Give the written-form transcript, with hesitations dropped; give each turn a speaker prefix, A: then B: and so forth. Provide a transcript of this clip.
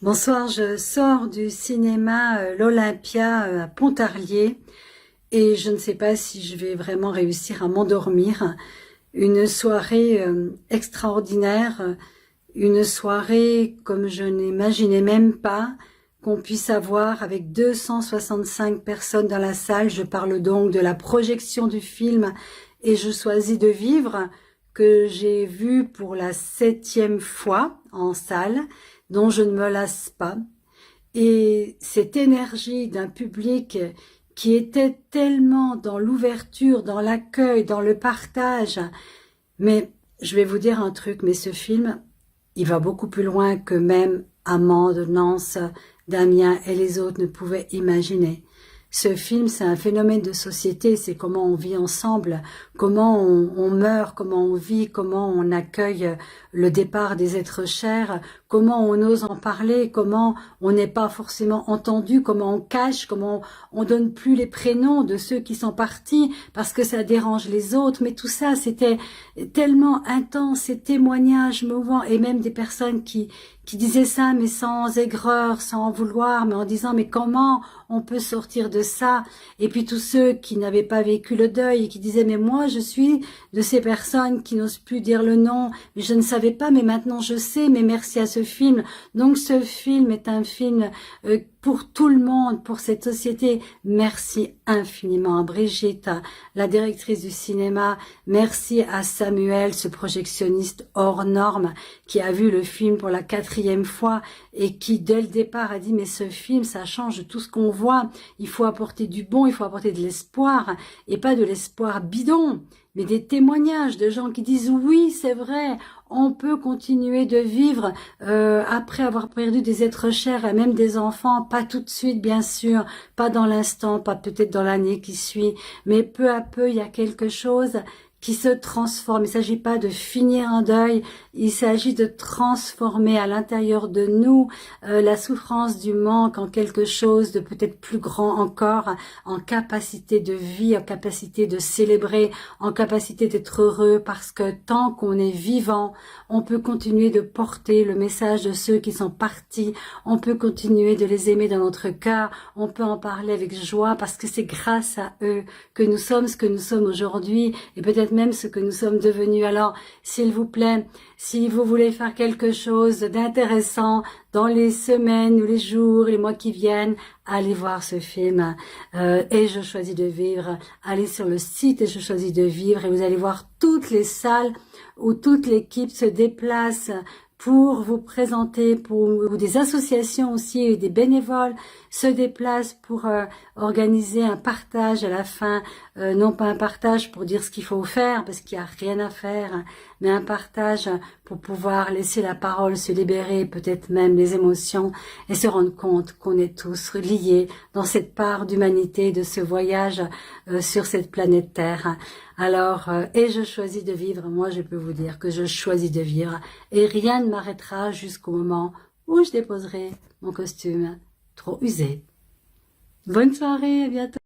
A: Bonsoir, je sors du cinéma l'Olympia à Pontarlier et je ne sais pas si je vais vraiment réussir à m'endormir. Une soirée extraordinaire, une soirée comme je n'imaginais même pas qu'on puisse avoir avec 265 personnes dans la salle. Je parle donc de la projection du film Et je choisis de vivre que j'ai vu pour la 7e fois en salle, dont je ne me lasse pas. Et cette énergie d'un public qui était tellement dans l'ouverture, dans l'accueil, dans le partage. Mais je vais vous dire un truc, mais ce film, il va beaucoup plus loin que même Amande, Nance, Damien et les autres ne pouvaient imaginer. Ce film, c'est un phénomène de société, c'est comment on vit ensemble, comment on meurt, comment on vit, comment on accueille le départ des êtres chers, comment on ose en parler, comment on n'est pas forcément entendu, comment on cache, comment on donne plus les prénoms de ceux qui sont partis parce que ça dérange les autres. Mais tout ça, c'était tellement intense, ces témoignages mouvants et même des personnes qui disaient ça, mais sans aigreur, sans en vouloir, mais en disant mais comment on peut sortir de ça. Et puis tous ceux qui n'avaient pas vécu le deuil et qui disaient mais moi je suis de ces personnes qui n'osent plus dire le nom, mais je ne savais pas, mais maintenant je sais, mais merci à ce film. Donc ce film est un film pour tout le monde, pour cette société. Merci infiniment à Brigitte, la directrice du cinéma. Merci à Samuel, ce projectionniste hors norme, qui a vu le film pour la 4e fois et qui, dès le départ, a dit « Mais ce film, ça change tout ce qu'on voit. Il faut apporter du bon, il faut apporter de l'espoir, et pas de l'espoir bidon. » mais des témoignages de gens qui disent oui, c'est vrai, on peut continuer de vivre après avoir perdu des êtres chers et même des enfants, pas tout de suite bien sûr, pas dans l'instant, pas peut-être dans l'année qui suit, mais peu à peu il y a quelque chose qui se transforme. Il ne s'agit pas de finir un deuil, il s'agit de transformer à l'intérieur de nous la souffrance du manque en quelque chose de peut-être plus grand encore, en capacité de vie, en capacité de célébrer, en capacité d'être heureux, parce que tant qu'on est vivant, on peut continuer de porter le message de ceux qui sont partis, on peut continuer de les aimer dans notre cœur, on peut en parler avec joie, parce que c'est grâce à eux que nous sommes ce que nous sommes aujourd'hui, et peut-être même ce que nous sommes devenus. Alors, s'il vous plaît, si vous voulez faire quelque chose d'intéressant dans les semaines ou les jours, les mois qui viennent, allez voir ce film Et je choisis de vivre. Allez sur le site Et je choisis de vivre et vous allez voir toutes les salles où toute l'équipe se déplace pour vous présenter, ou des associations aussi et des bénévoles se déplacent pour organiser un partage à la fin, non pas un partage pour dire ce qu'il faut faire parce qu'il n'y a rien à faire, mais un partage pour pouvoir laisser la parole se libérer, peut-être même les émotions, et se rendre compte qu'on est tous liés dans cette part d'humanité, de ce voyage sur cette planète Terre. Alors, et je choisis de vivre, moi je peux vous dire que je choisis de vivre, et rien ne m'arrêtera jusqu'au moment où je déposerai mon costume trop usé. Bonne soirée, à bientôt.